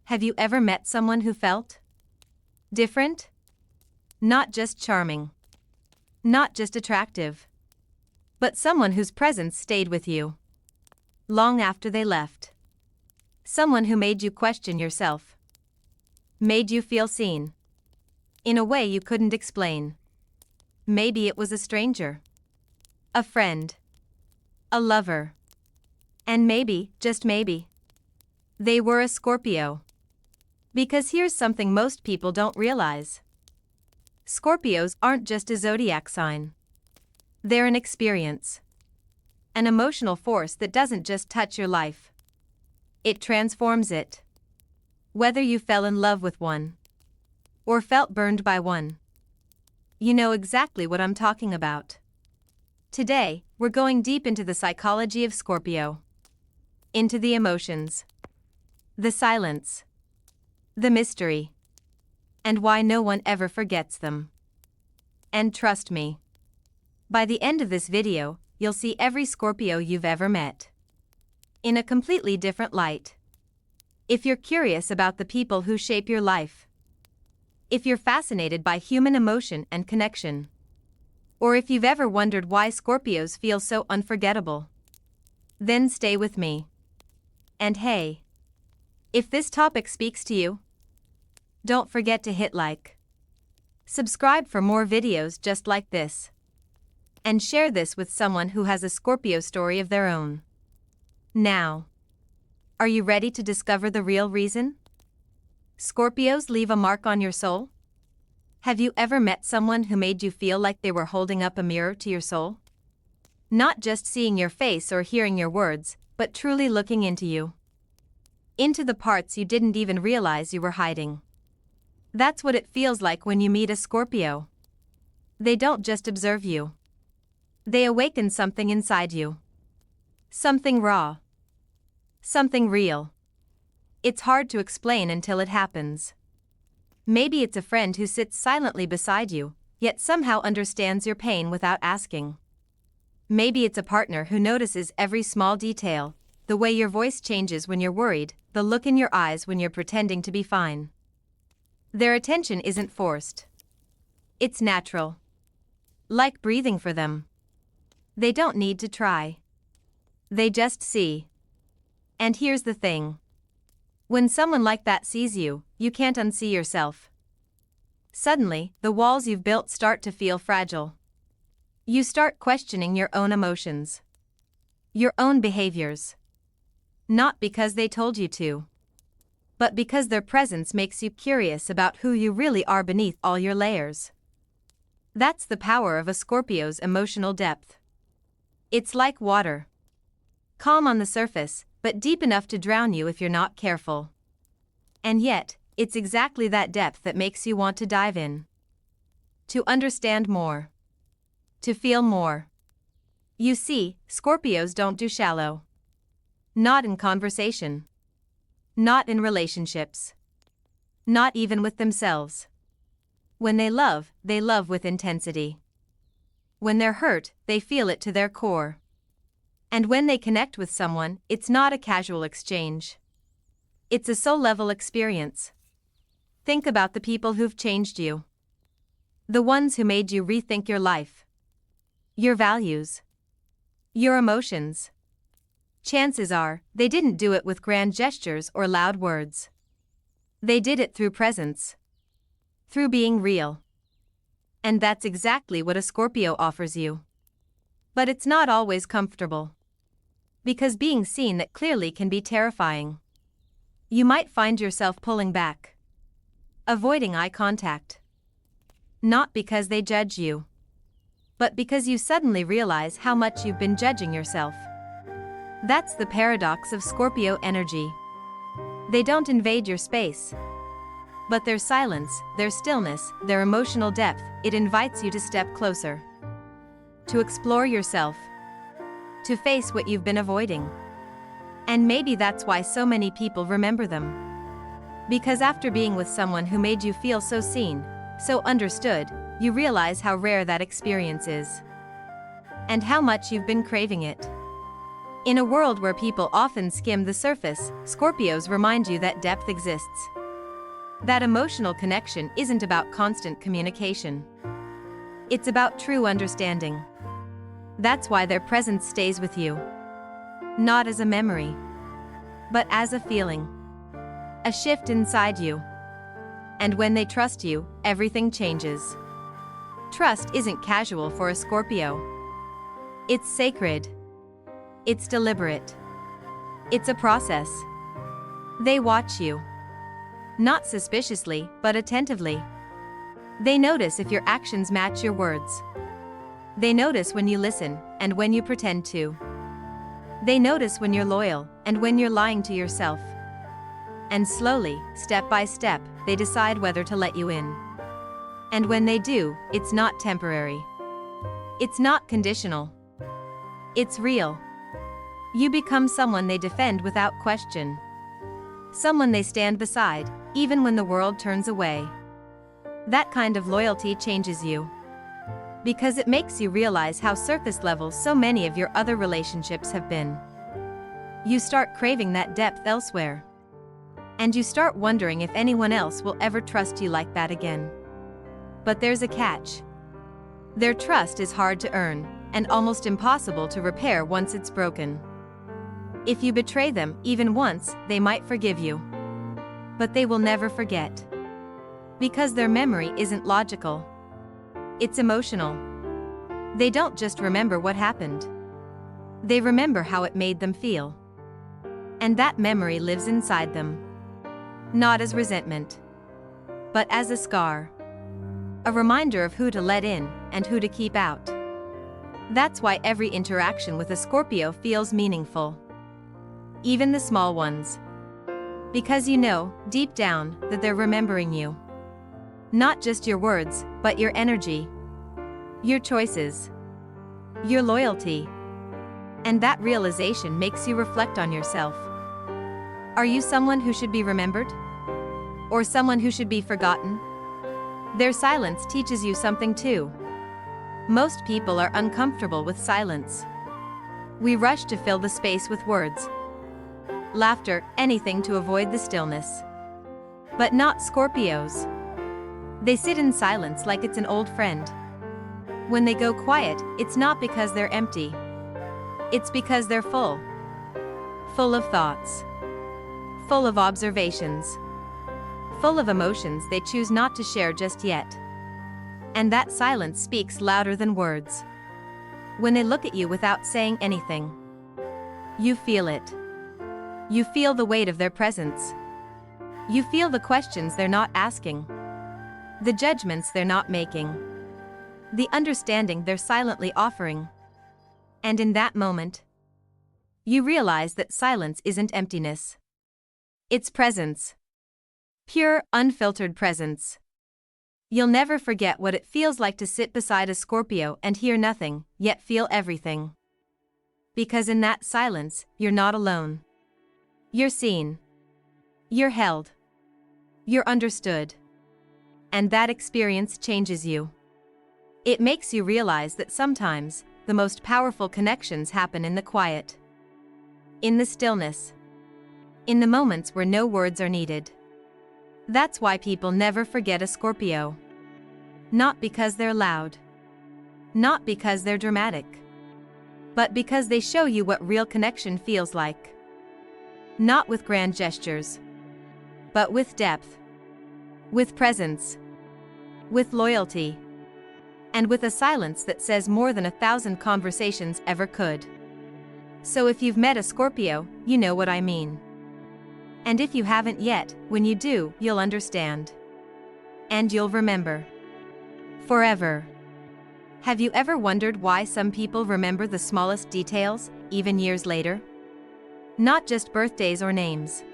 Have you ever met someone who felt different? Not just charming. Not just attractive. But someone whose presence stayed with you long after they left. Someone who made you question yourself. Made you feel seen. In a way you couldn't explain. Maybe it was a stranger. A friend. A lover. And maybe, just maybe, they were a Scorpio. Because here's something most people don't realize. Scorpios aren't just a zodiac sign. They're an experience. An emotional force that doesn't just touch your life. It transforms it. Whether you fell in love with one, or felt burned by one, you know exactly what I'm talking about. Today, we're going deep into the psychology of Scorpio. Into the emotions. The silence. The mystery. And why no one ever forgets them. And trust me, by the end of this video, you'll see every Scorpio you've ever met in a completely different light. If you're curious about the people who shape your life, if you're fascinated by human emotion and connection, or if you've ever wondered why Scorpios feel so unforgettable, then stay with me. And hey, if this topic speaks to you, don't forget to hit like, subscribe for more videos just like this, and share this with someone who has a Scorpio story of their own. Now, are you ready to discover the real reason Scorpios leave a mark on your soul? Have you ever met someone who made you feel like they were holding up a mirror to your soul? Not just seeing your face or hearing your words, but truly looking into you. Into the parts you didn't even realize you were hiding. That's what it feels like when you meet a Scorpio. They don't just observe you. They awaken something inside you. Something raw. Something real. It's hard to explain until it happens. Maybe it's a friend who sits silently beside you, yet somehow understands your pain without asking. Maybe it's a partner who notices every small detail, the way your voice changes when you're worried, the look in your eyes when you're pretending to be fine. Their attention isn't forced. It's natural. Like breathing for them. They don't need to try. They just see. And here's the thing. When someone like that sees you, you can't unsee yourself. Suddenly, the walls you've built start to feel fragile. You start questioning your own emotions. Your own behaviors. Not because they told you to, but because their presence makes you curious about who you really are beneath all your layers. That's the power of a Scorpio's emotional depth. It's like water. Calm on the surface, but deep enough to drown you if you're not careful. And yet, it's exactly that depth that makes you want to dive in. To understand more. To feel more. You see, Scorpios don't do shallow. Not in conversation. Not in relationships. Not even with themselves. When they love with intensity. When they're hurt, they feel it to their core. And when they connect with someone, it's not a casual exchange. It's a soul-level experience. Think about the people who've changed you. The ones who made you rethink your life. Your values. Your emotions. Chances are, they didn't do it with grand gestures or loud words. They did it through presence. Through being real. And that's exactly what a Scorpio offers you. But it's not always comfortable. Because being seen that clearly can be terrifying. You might find yourself pulling back. Avoiding eye contact. Not because they judge you. But because you suddenly realize how much you've been judging yourself. That's the paradox of Scorpio energy. They don't invade your space. But their silence, their stillness, their emotional depth, it invites you to step closer. To explore yourself. To face what you've been avoiding. And maybe that's why so many people remember them. Because after being with someone who made you feel so seen, so understood, you realize how rare that experience is. And how much you've been craving it. In a world where people often skim the surface, Scorpios remind you that depth exists. That emotional connection isn't about constant communication. It's about true understanding. That's why their presence stays with you. Not as a memory, but as a feeling. A shift inside you. And when they trust you, everything changes. Trust isn't casual for a Scorpio. It's sacred. It's deliberate. It's a process. They watch you. Not suspiciously, but attentively. They notice if your actions match your words. They notice when you listen, and when you pretend to. They notice when you're loyal, and when you're lying to yourself. And slowly, step by step, they decide whether to let you in. And when they do, it's not temporary. It's not conditional. It's real. You become someone they defend without question. Someone they stand beside, even when the world turns away. That kind of loyalty changes you. Because it makes you realize how surface level so many of your other relationships have been. You start craving that depth elsewhere. And you start wondering if anyone else will ever trust you like that again. But there's a catch. Their trust is hard to earn, and almost impossible to repair once it's broken. If you betray them even once, they might forgive you. But they will never forget. Because their memory isn't logical. It's emotional. They don't just remember what happened. They remember how it made them feel. And that memory lives inside them. Not as resentment, but as a scar. A reminder of who to let in and who to keep out. That's why every interaction with a Scorpio feels meaningful. Even the small ones. Because you know, deep down, that they're remembering you. Not just your words, but your energy. Your choices. Your loyalty. And that realization makes you reflect on yourself. Are you someone who should be remembered? Or someone who should be forgotten? Their silence teaches you something too. Most people are uncomfortable with silence. We rush to fill the space with words. Laughter, anything to avoid the stillness. But not Scorpios. They sit in silence like it's an old friend. When they go quiet, it's not because they're empty. It's because they're full. Full of thoughts. Full of observations. Full of emotions they choose not to share just yet. And that silence speaks louder than words. When they look at you without saying anything, you feel it. You feel the weight of their presence. You feel the questions they're not asking. The judgments they're not making. The understanding they're silently offering. And in that moment, you realize that silence isn't emptiness. It's presence. Pure, unfiltered presence. You'll never forget what it feels like to sit beside a Scorpio and hear nothing, yet feel everything. Because in that silence, you're not alone. You're seen. You're held. You're understood. And that experience changes you. It makes you realize that sometimes, the most powerful connections happen in the quiet. In the stillness. In the moments where no words are needed. That's why people never forget a Scorpio. Not because they're loud. Not because they're dramatic. But because they show you what real connection feels like. Not with grand gestures. But with depth. With presence. With loyalty. And with a silence that says more than 1,000 conversations ever could. So if you've met a Scorpio, you know what I mean. And if you haven't yet, when you do, you'll understand. And you'll remember. Forever. Have you ever wondered why some people remember the smallest details, even years later? Not just birthdays or names.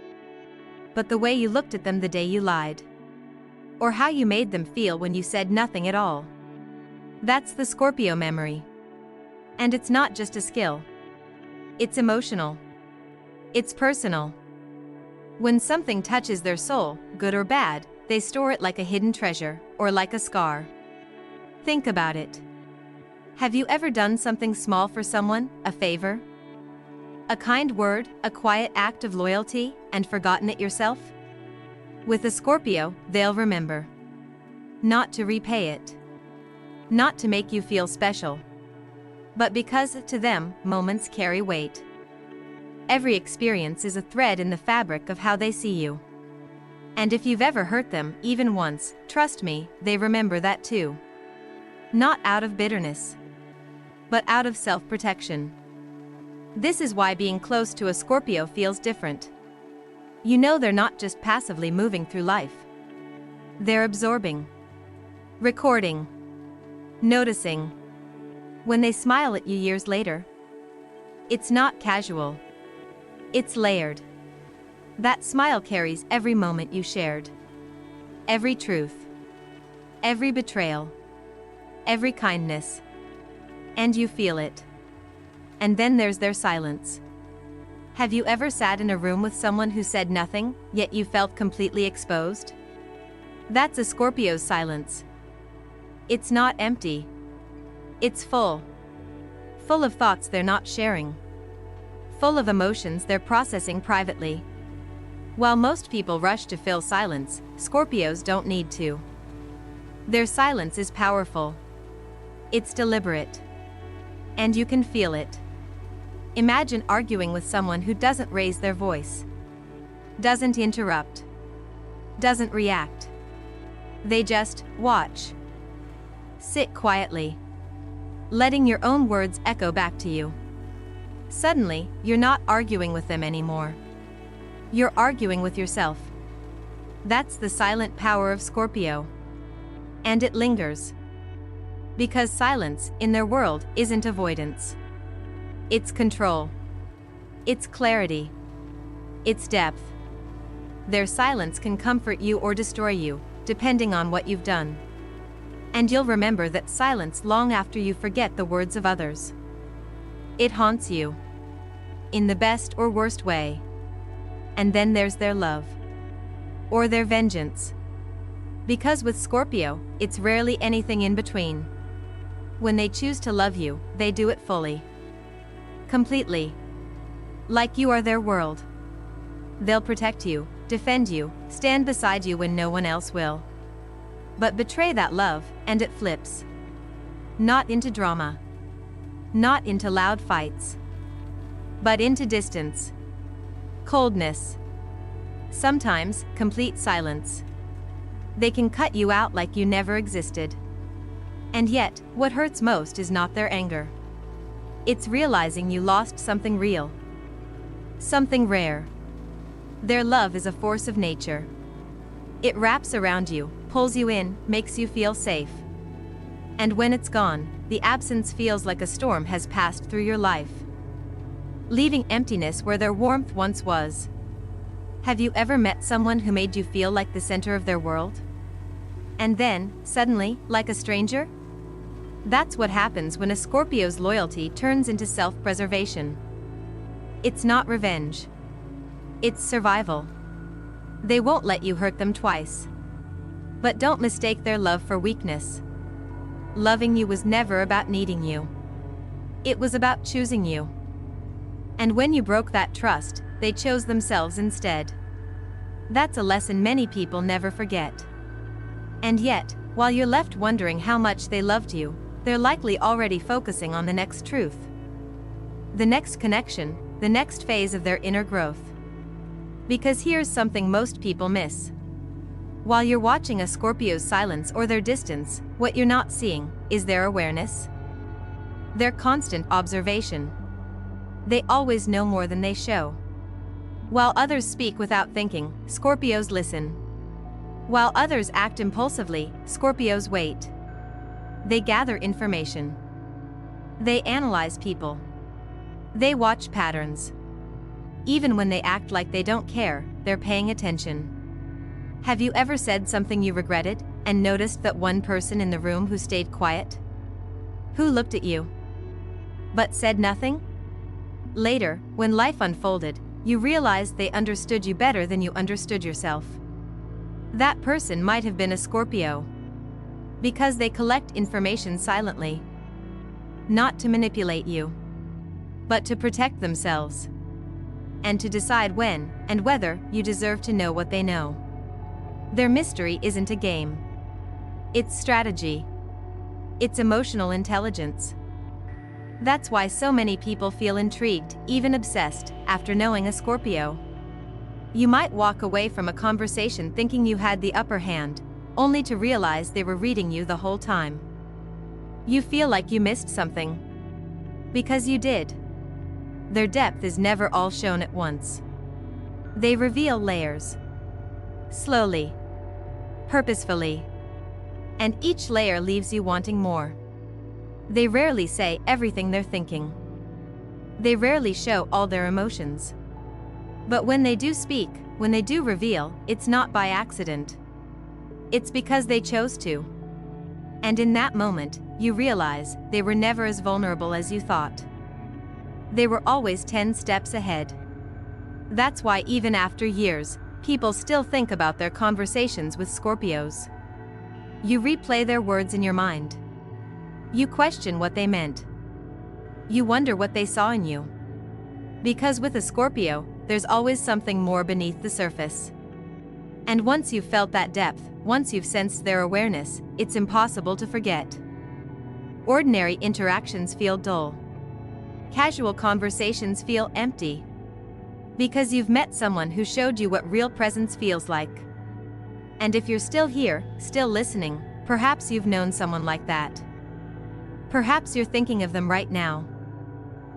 But the way you looked at them the day you lied. Or how you made them feel when you said nothing at all. That's the Scorpio memory. And it's not just a skill. It's emotional. It's personal. When something touches their soul, good or bad, they store it like a hidden treasure, or like a scar. Think about it. Have you ever done something small for someone, a favor? A kind word, a quiet act of loyalty, and forgotten it yourself? With a Scorpio, they'll remember. Not to repay it. Not to make you feel special. But because, to them, moments carry weight. Every experience is a thread in the fabric of how they see you. And if you've ever hurt them, even once, trust me, they remember that too. Not out of bitterness, but out of self-protection. This is why being close to a Scorpio feels different. You know they're not just passively moving through life. They're absorbing, recording, noticing. When they smile at you years later, it's not casual. It's layered. That smile carries every moment you shared. Every truth. Every betrayal. Every kindness. And you feel it. And then there's their silence. Have you ever sat in a room with someone who said nothing, yet you felt completely exposed? That's a Scorpio's silence. It's not empty. It's full. Full of thoughts they're not sharing. Full of emotions they're processing privately. While most people rush to fill silence, Scorpios don't need to. Their silence is powerful. It's deliberate. And you can feel it. Imagine arguing with someone who doesn't raise their voice. Doesn't interrupt. Doesn't react. They just watch. Sit quietly. Letting your own words echo back to you. Suddenly, you're not arguing with them anymore. You're arguing with yourself. That's the silent power of Scorpio. And it lingers. Because silence, in their world, isn't avoidance. It's control. It's clarity. It's depth. Their silence can comfort you or destroy you, depending on what you've done. And you'll remember that silence long after you forget the words of others. It haunts you. In the best or worst way. And then there's their love. Or their vengeance. Because with Scorpio, it's rarely anything in between. When they choose to love you, they do it fully. Completely. Like you are their world. They'll protect you, defend you, stand beside you when no one else will. But betray that love, and it flips. Not into drama. Not into loud fights. But into distance. Coldness. Sometimes, complete silence. They can cut you out like you never existed. And yet, what hurts most is not their anger. It's realizing you lost something real. Something rare. Their love is a force of nature. It wraps around you, pulls you in, makes you feel safe. And when it's gone, the absence feels like a storm has passed through your life, leaving emptiness where their warmth once was. Have you ever met someone who made you feel like the center of their world? And then, suddenly, like a stranger? That's what happens when a Scorpio's loyalty turns into self-preservation. It's not revenge. It's survival. They won't let you hurt them twice. But don't mistake their love for weakness. Loving you was never about needing you. It was about choosing you. And when you broke that trust, they chose themselves instead. That's a lesson many people never forget. And yet, while you're left wondering how much they loved you, they're likely already focusing on the next truth. The next connection, the next phase of their inner growth. Because here's something most people miss. While you're watching a Scorpio's silence or their distance, what you're not seeing is their awareness. Their constant observation. They always know more than they show. While others speak without thinking, Scorpios listen. While others act impulsively, Scorpios wait. They gather information. They analyze people. They watch patterns. Even when they act like they don't care, they're paying attention. Have you ever said something you regretted, and noticed that one person in the room who stayed quiet? Who looked at you, but said nothing? Later, when life unfolded, you realized they understood you better than you understood yourself. That person might have been a Scorpio. Because they collect information silently. Not to manipulate you, but to protect themselves. and to decide when and whether you deserve to know what they know. Their mystery isn't a game. It's strategy. It's emotional intelligence. That's why so many people feel intrigued, even obsessed, after knowing a Scorpio. You might walk away from a conversation thinking you had the upper hand, only to realize they were reading you the whole time. You feel like you missed something. Because you did. Their depth is never all shown at once. They reveal layers. Slowly. Purposefully. And each layer leaves you wanting more. They rarely say everything they're thinking. They rarely show all their emotions. But when they do speak, when they do reveal, it's not by accident. It's because they chose to. And in that moment, you realize they were never as vulnerable as you thought. They were always 10 steps ahead. That's why even after years, people still think about their conversations with Scorpios. You replay their words in your mind. You question what they meant. You wonder what they saw in you. Because with a Scorpio, there's always something more beneath the surface. And once you've felt that depth, once you've sensed their awareness, it's impossible to forget. Ordinary interactions feel dull. Casual conversations feel empty. Because you've met someone who showed you what real presence feels like. And if you're still here, still listening, perhaps you've known someone like that. Perhaps you're thinking of them right now.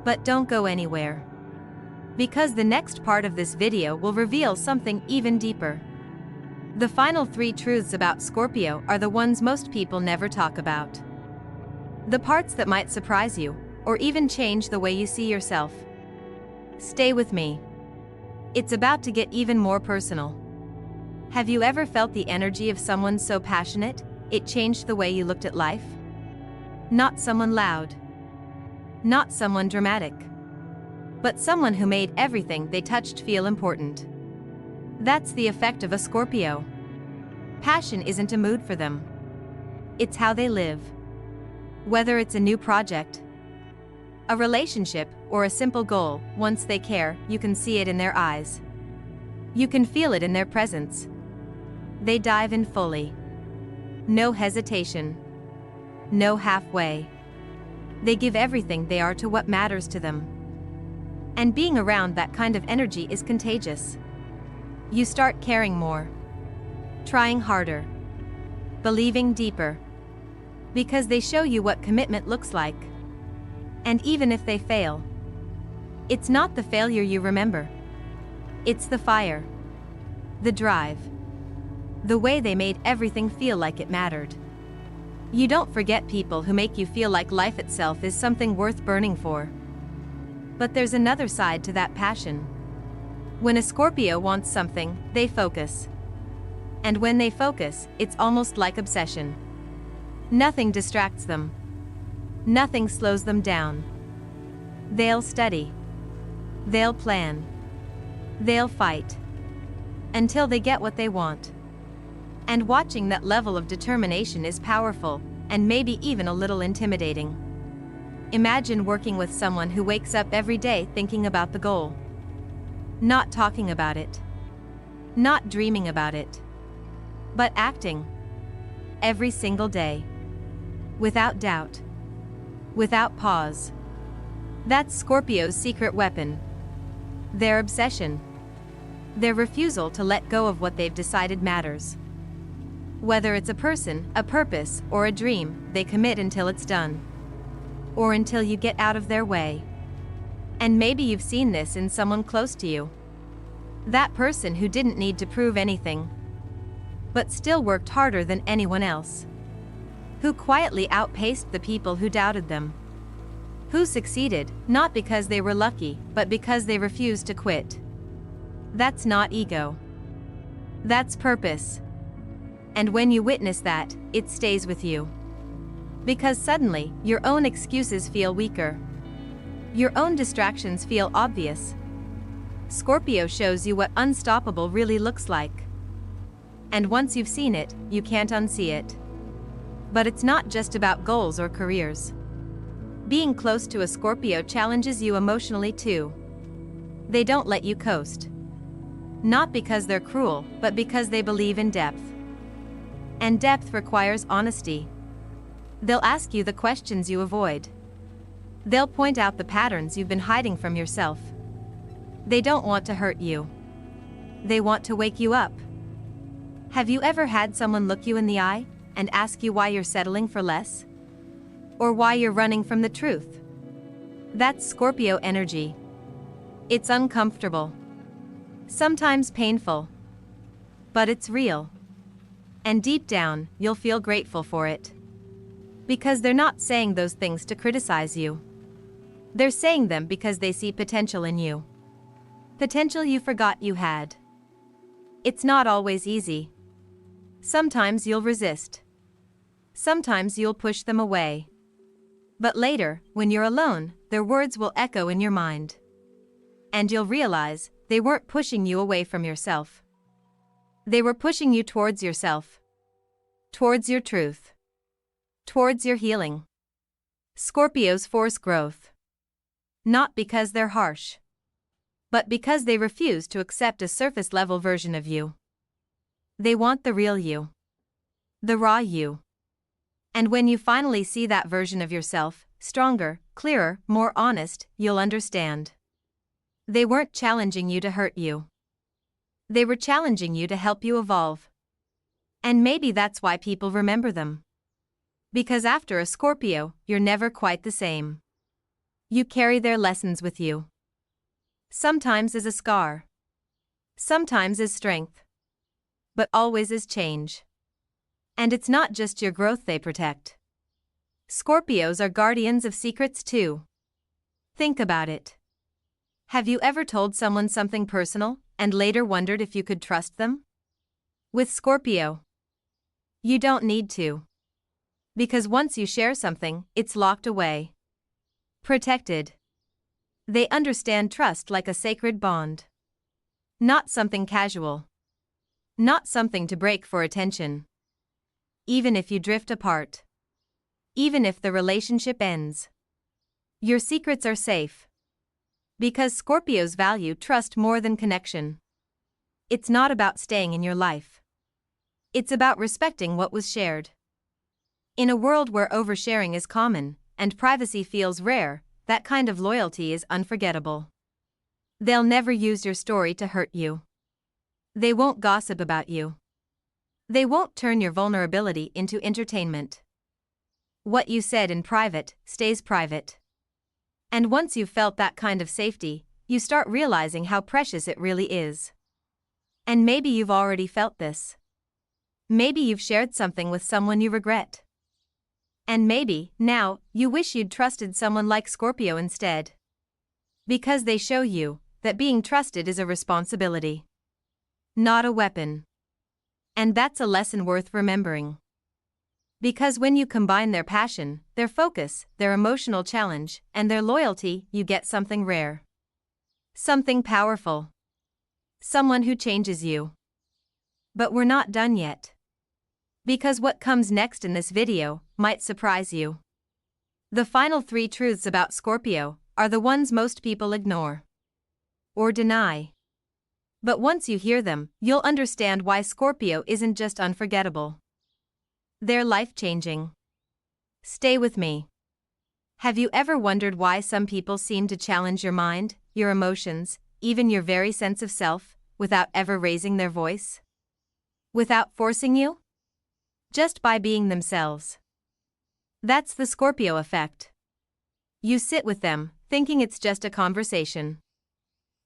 But don't go anywhere. Because the next part of this video will reveal something even deeper. The final 3 truths about Scorpio are the ones most people never talk about. The parts that might surprise you, or even change the way you see yourself. Stay with me. It's about to get even more personal. Have you ever felt the energy of someone so passionate, it changed the way you looked at life? Not someone loud. Not someone dramatic. But someone who made everything they touched feel important. That's the effect of a Scorpio. Passion isn't a mood for them. It's how they live. Whether it's a new project, a relationship, or a simple goal, once they care, you can see it in their eyes. You can feel it in their presence. They dive in fully. No hesitation. No halfway. They give everything they are to what matters to them. And being around that kind of energy is contagious. You start caring more. Trying harder. Believing deeper. Because they show you what commitment looks like. And even if they fail, it's not the failure you remember. It's the fire. The drive. The way they made everything feel like it mattered. You don't forget people who make you feel like life itself is something worth burning for. But there's another side to that passion. When a Scorpio wants something, they focus. And when they focus, it's almost like obsession. Nothing distracts them. Nothing slows them down. They'll study. They'll plan. They'll fight. Until they get what they want. And watching that level of determination is powerful, and maybe even a little intimidating. Imagine working with someone who wakes up every day thinking about the goal. Not talking about it. Not dreaming about it. But acting. Every single day. Without doubt. Without pause. That's Scorpio's secret weapon. Their obsession. Their refusal to let go of what they've decided matters. Whether it's a person, a purpose, or a dream, they commit until it's done. Or until you get out of their way. And maybe you've seen this in someone close to you. That person who didn't need to prove anything, but still worked harder than anyone else. Who quietly outpaced the people who doubted them. Who succeeded, not because they were lucky, but because they refused to quit. That's not ego. That's purpose. And when you witness that, it stays with you. Because suddenly, your own excuses feel weaker. Your own distractions feel obvious. Scorpio shows you what unstoppable really looks like. And once you've seen it, you can't unsee it. But it's not just about goals or careers. Being close to a Scorpio challenges you emotionally too. They don't let you coast. Not because they're cruel, but because they believe in depth. And depth requires honesty. They'll ask you the questions you avoid. They'll point out the patterns you've been hiding from yourself. They don't want to hurt you. They want to wake you up. Have you ever had someone look you in the eye and ask you why you're settling for less? Or why you're running from the truth? That's Scorpio energy. It's uncomfortable. Sometimes painful. But it's real. And deep down, you'll feel grateful for it. Because they're not saying those things to criticize you. They're saying them because they see potential in you. Potential you forgot you had. It's not always easy. Sometimes you'll resist. Sometimes you'll push them away. But later, when you're alone, their words will echo in your mind. And you'll realize they weren't pushing you away from yourself. They were pushing you towards yourself. Towards your truth. Towards your healing. Scorpios force growth. Not because they're harsh. But because they refuse to accept a surface-level version of you. They want the real you. The raw you. And when you finally see that version of yourself, stronger, clearer, more honest, you'll understand. They weren't challenging you to hurt you. They were challenging you to help you evolve. And maybe that's why people remember them. Because after a Scorpio, you're never quite the same. You carry their lessons with you. Sometimes as a scar. Sometimes as strength. But always as change. And it's not just your growth they protect. Scorpios are guardians of secrets too. Think about it. Have you ever told someone something personal and later wondered if you could trust them? With Scorpio, you don't need to. Because once you share something, it's locked away. Protected. They understand trust like a sacred bond. Not something casual. Not something to break for attention. Even if you drift apart. Even if the relationship ends. Your secrets are safe. Because Scorpios value trust more than connection. It's not about staying in your life. It's about respecting what was shared. In a world where oversharing is common, and privacy feels rare, that kind of loyalty is unforgettable. They'll never use your story to hurt you. They won't gossip about you. They won't turn your vulnerability into entertainment. What you said in private stays private. And once you've felt that kind of safety, you start realizing how precious it really is. And maybe you've already felt this. Maybe you've shared something with someone you regret. And maybe, now, you wish you'd trusted someone like Scorpio instead. Because they show you that being trusted is a responsibility. Not a weapon. And that's a lesson worth remembering. Because when you combine their passion, their focus, their emotional challenge, and their loyalty, you get something rare. Something powerful. Someone who changes you. But we're not done yet. Because what comes next in this video might surprise you. The final 3 truths about Scorpio are the ones most people ignore. Or deny. But once you hear them, you'll understand why Scorpio isn't just unforgettable. They're life-changing. Stay with me. Have you ever wondered why some people seem to challenge your mind, your emotions, even your very sense of self, without ever raising their voice? Without forcing you? Just by being themselves. That's the Scorpio effect. You sit with them, thinking it's just a conversation.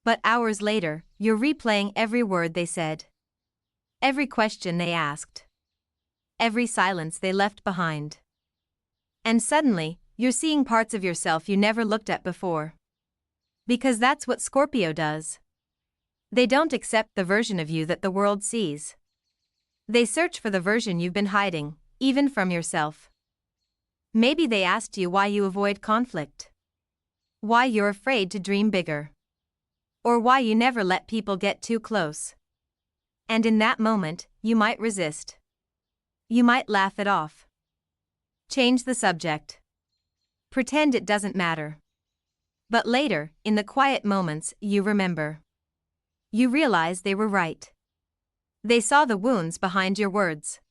But hours later, you're replaying every word they said. Every question they asked. Every silence they left behind. And suddenly, you're seeing parts of yourself you never looked at before. Because that's what Scorpio does. They don't accept the version of you that the world sees. They search for the version you've been hiding, even from yourself. Maybe they asked you why you avoid conflict. Why you're afraid to dream bigger. Or why you never let people get too close. And in that moment, you might resist. You might laugh it off. Change the subject. Pretend it doesn't matter. But later, in the quiet moments, you remember. You realize they were right. They saw the wounds behind your words.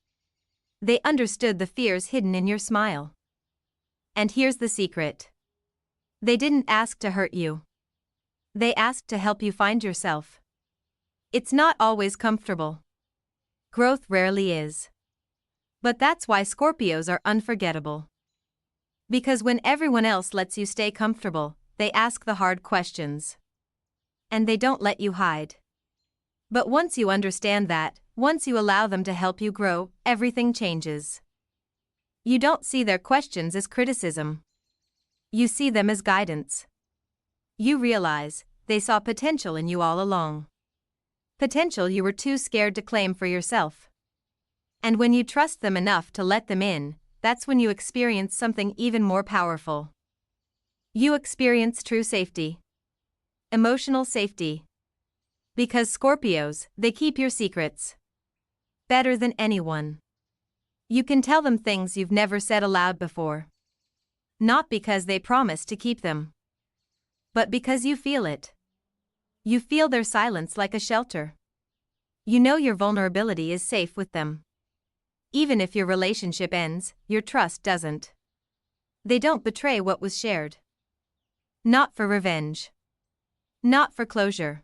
They understood the fears hidden in your smile. And here's the secret. They didn't ask to hurt you. They asked to help you find yourself. It's not always comfortable. Growth rarely is. But that's why Scorpios are unforgettable. Because when everyone else lets you stay comfortable, they ask the hard questions. And they don't let you hide. But once you understand that, once you allow them to help you grow, everything changes. You don't see their questions as criticism. You see them as guidance. You realize they saw potential in you all along. Potential you were too scared to claim for yourself. And when you trust them enough to let them in, that's when you experience something even more powerful. You experience true safety. Emotional safety. Because Scorpios, they keep your secrets. Better than anyone. You can tell them things you've never said aloud before. Not because they promise to keep them. But because you feel it. You feel their silence like a shelter. You know your vulnerability is safe with them. Even if your relationship ends, your trust doesn't. They don't betray what was shared. Not for revenge. Not for closure.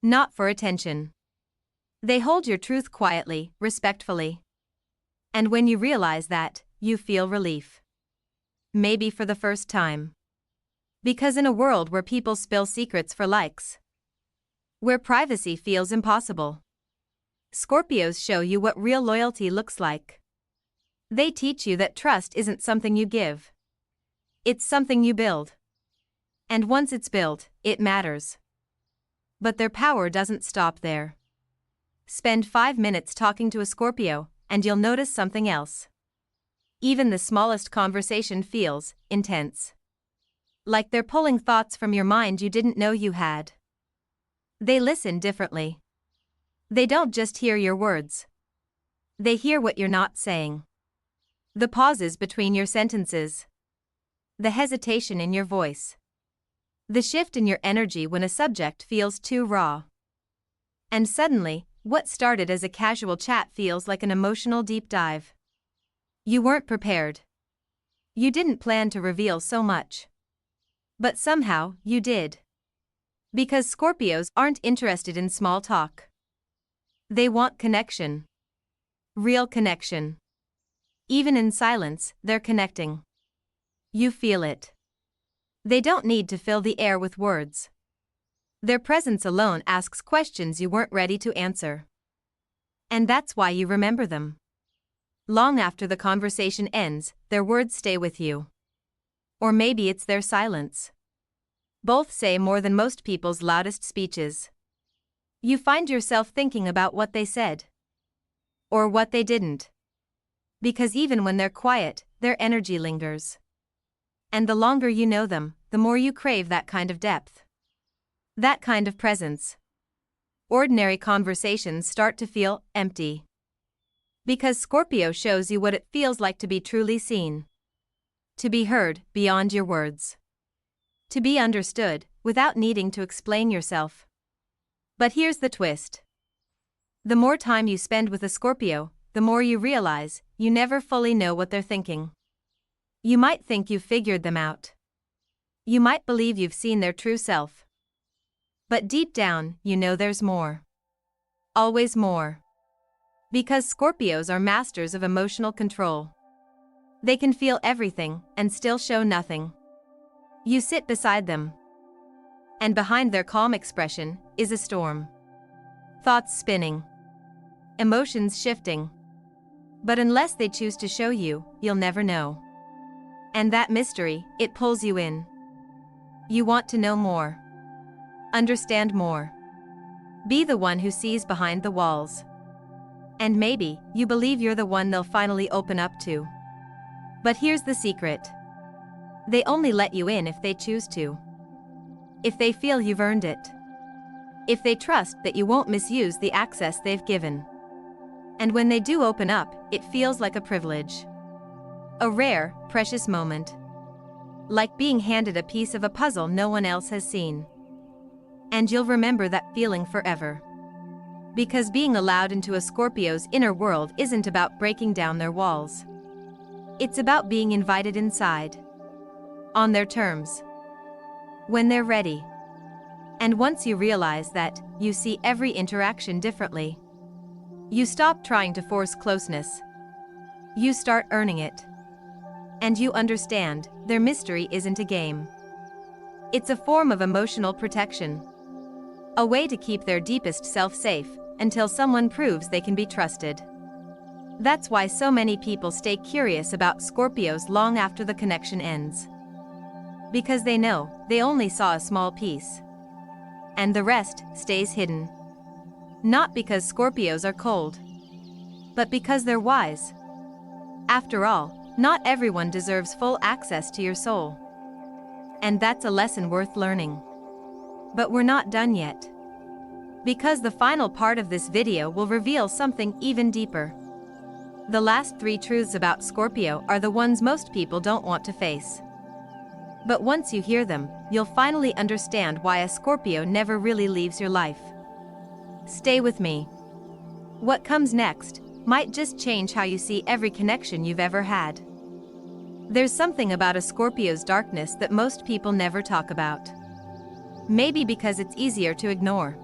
Not for attention. They hold your truth quietly, respectfully. And when you realize that, you feel relief. Maybe for the first time. Because in a world where people spill secrets for likes, where privacy feels impossible, Scorpios show you what real loyalty looks like. They teach you that trust isn't something you give. It's something you build. And once it's built, it matters. But their power doesn't stop there. Spend 5 minutes talking to a Scorpio, and you'll notice something else. Even the smallest conversation feels intense. Like they're pulling thoughts from your mind you didn't know you had. They listen differently. They don't just hear your words. They hear what you're not saying. The pauses between your sentences. The hesitation in your voice. The shift in your energy when a subject feels too raw. And suddenly, what started as a casual chat feels like an emotional deep dive. You weren't prepared. You didn't plan to reveal so much. But somehow, you did. Because Scorpios aren't interested in small talk. They want connection. Real connection. Even in silence, they're connecting. You feel it. They don't need to fill the air with words. Their presence alone asks questions you weren't ready to answer. And that's why you remember them. Long after the conversation ends, their words stay with you. Or maybe it's their silence. Both say more than most people's loudest speeches. You find yourself thinking about what they said. Or what they didn't. Because even when they're quiet, their energy lingers. And the longer you know them, the more you crave that kind of depth. That kind of presence. Ordinary conversations start to feel empty. Because Scorpio shows you what it feels like to be truly seen. To be heard beyond your words. To be understood without needing to explain yourself. But here's the twist. The more time you spend with a Scorpio, the more you realize you never fully know what they're thinking. You might think you've figured them out. You might believe you've seen their true self. But deep down, you know there's more. Always more. Because Scorpios are masters of emotional control. They can feel everything and still show nothing. You sit beside them. And behind their calm expression is a storm. Thoughts spinning. Emotions shifting. But unless they choose to show you, you'll never know. And that mystery, it pulls you in. You want to know more. Understand more. Be the one who sees behind the walls. And maybe, you believe you're the one they'll finally open up to. But here's the secret. They only let you in if they choose to. If they feel you've earned it. If they trust that you won't misuse the access they've given. And when they do open up, it feels like a privilege. A rare, precious moment. like being handed a piece of a puzzle no one else has seen. And you'll remember that feeling forever. Because being allowed into a Scorpio's inner world isn't about breaking down their walls. It's about being invited inside. On their terms. When they're ready. And once you realize that, you see every interaction differently. You stop trying to force closeness. You start earning it. And you understand, their mystery isn't a game. It's a form of emotional protection. A way to keep their deepest self safe, until someone proves they can be trusted. That's why so many people stay curious about Scorpios long after the connection ends. Because they know, they only saw a small piece. And the rest stays hidden. Not because Scorpios are cold. But because they're wise. After all, not everyone deserves full access to your soul. And that's a lesson worth learning. But we're not done yet. Because the final part of this video will reveal something even deeper. The last 3 truths about Scorpio are the ones most people don't want to face. But once you hear them, you'll finally understand why a Scorpio never really leaves your life. Stay with me. What comes next might just change how you see every connection you've ever had. There's something about a Scorpio's darkness that most people never talk about. Maybe because it's easier to ignore.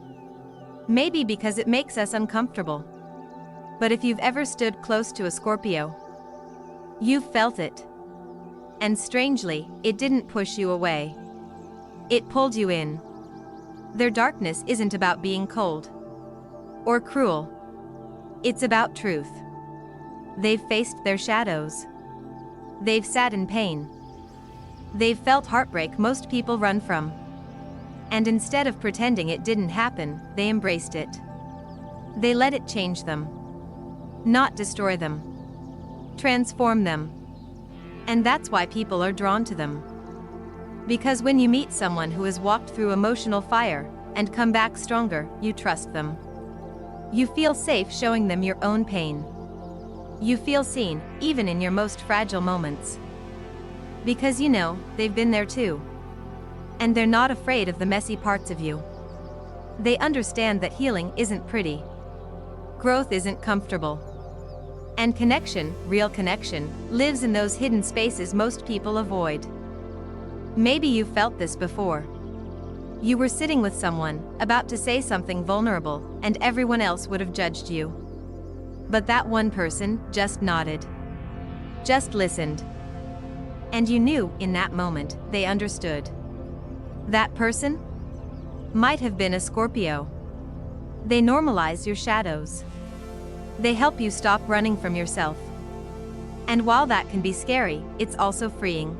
Maybe because it makes us uncomfortable. But if you've ever stood close to a Scorpio, you've felt it. And strangely, it didn't push you away. It pulled you in. Their darkness isn't about being cold or cruel. It's about truth. They've faced their shadows. They've sat in pain. They've felt heartbreak most people run from. And instead of pretending it didn't happen, they embraced it. They let it change them. Not destroy them. Transform them. And that's why people are drawn to them. Because when you meet someone who has walked through emotional fire and come back stronger, you trust them. You feel safe showing them your own pain. You feel seen, even in your most fragile moments. Because you know, they've been there too. And they're not afraid of the messy parts of you. They understand that healing isn't pretty. Growth isn't comfortable. And connection, real connection, lives in those hidden spaces most people avoid. Maybe you've felt this before. You were sitting with someone, about to say something vulnerable, and everyone else would have judged you. But that one person just nodded. Just listened. And you knew, in that moment, they understood. That person might have been a Scorpio. They normalize your shadows. They help you stop running from yourself. And while that can be scary, it's also freeing.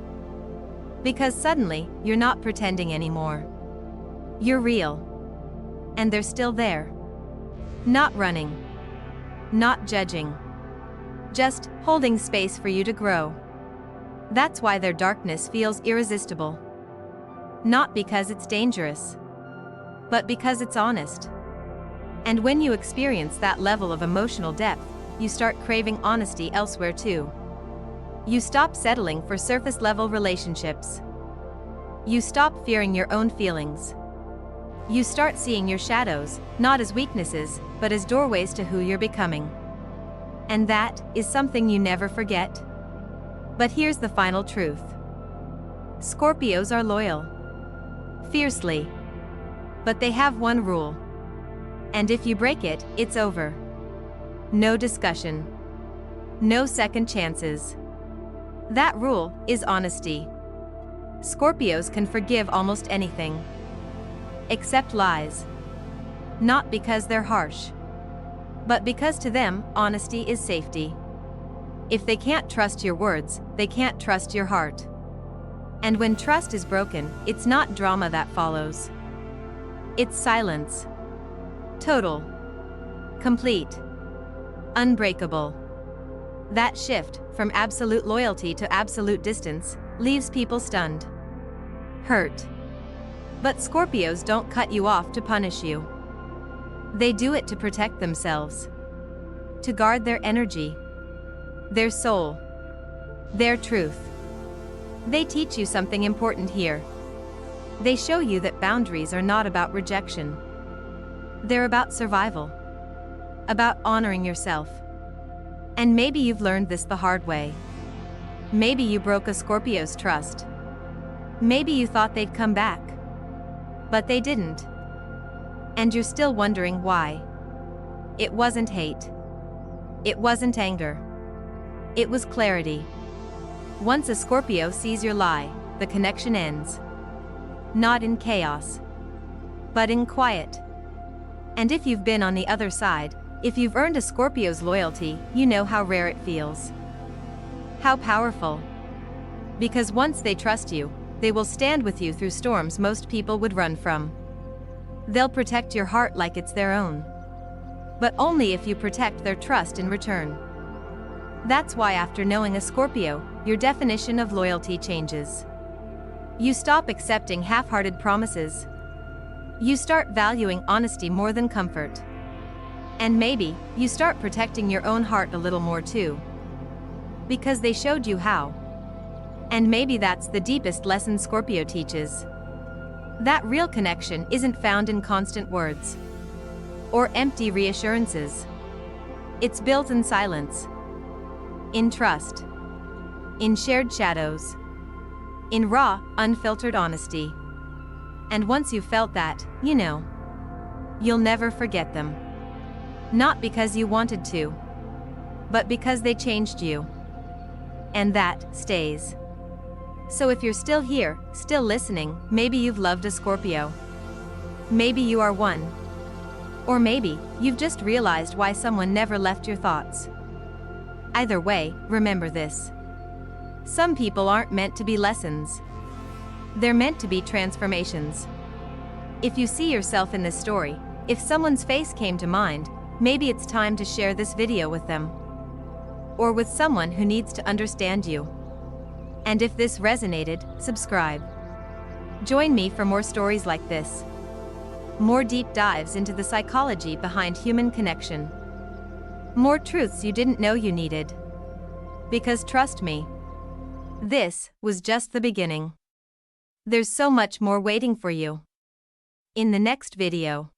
Because suddenly, you're not pretending anymore. You're real. And they're still there. Not running. Not judging. Just holding space for you to grow. That's why their darkness feels irresistible. Not because it's dangerous, but because it's honest. And when you experience that level of emotional depth, you start craving honesty elsewhere too. You stop settling for surface-level relationships. You stop fearing your own feelings. You start seeing your shadows, not as weaknesses, but as doorways to who you're becoming. And that is something you never forget. But here's the final truth. Scorpios are loyal. Fiercely. But they have one rule. And if you break it, it's over. No discussion. No second chances. That rule is honesty. Scorpios can forgive almost anything. Except lies. Not because they're harsh. But because to them, honesty is safety. If they can't trust your words, they can't trust your heart. And when trust is broken, it's not drama that follows. It's silence. Total. Complete. Unbreakable. That shift, from absolute loyalty to absolute distance, leaves people stunned. Hurt. But Scorpios don't cut you off to punish you. They do it to protect themselves. To guard their energy. Their soul. Their truth. They teach you something important here. They show you that boundaries are not about rejection. They're about survival. About honoring yourself. And maybe you've learned this the hard way. Maybe you broke a Scorpio's trust. Maybe you thought they'd come back. But they didn't. And you're still wondering why. It wasn't hate. It wasn't anger. It was clarity. Once a Scorpio sees your lie, the connection ends. Not in chaos, but in quiet. And if you've been on the other side, if you've earned a Scorpio's loyalty, you know how rare it feels. How powerful. Because once they trust you, they will stand with you through storms most people would run from. They'll protect your heart like it's their own. But only if you protect their trust in return. That's why after knowing a Scorpio, your definition of loyalty changes. You stop accepting half-hearted promises. You start valuing honesty more than comfort. And maybe, you start protecting your own heart a little more too. Because they showed you how. And maybe that's the deepest lesson Scorpio teaches. That real connection isn't found in constant words. Or empty reassurances. It's built in silence. In trust. In shared shadows. In raw, unfiltered honesty. And once you've felt that, you know. You'll never forget them. Not because you wanted to. But because they changed you. And that stays. So if you're still here, still listening, maybe you've loved a Scorpio. Maybe you are one. Or maybe, you've just realized why someone never left your thoughts. Either way, remember this. Some people aren't meant to be lessons. They're meant to be transformations. If you see yourself in this story, if someone's face came to mind, maybe it's time to share this video with them. Or with someone who needs to understand you. And if this resonated, subscribe. Join me for more stories like this. More deep dives into the psychology behind human connection. More truths you didn't know you needed. Because trust me, this was just the beginning. There's so much more waiting for you. In the next video.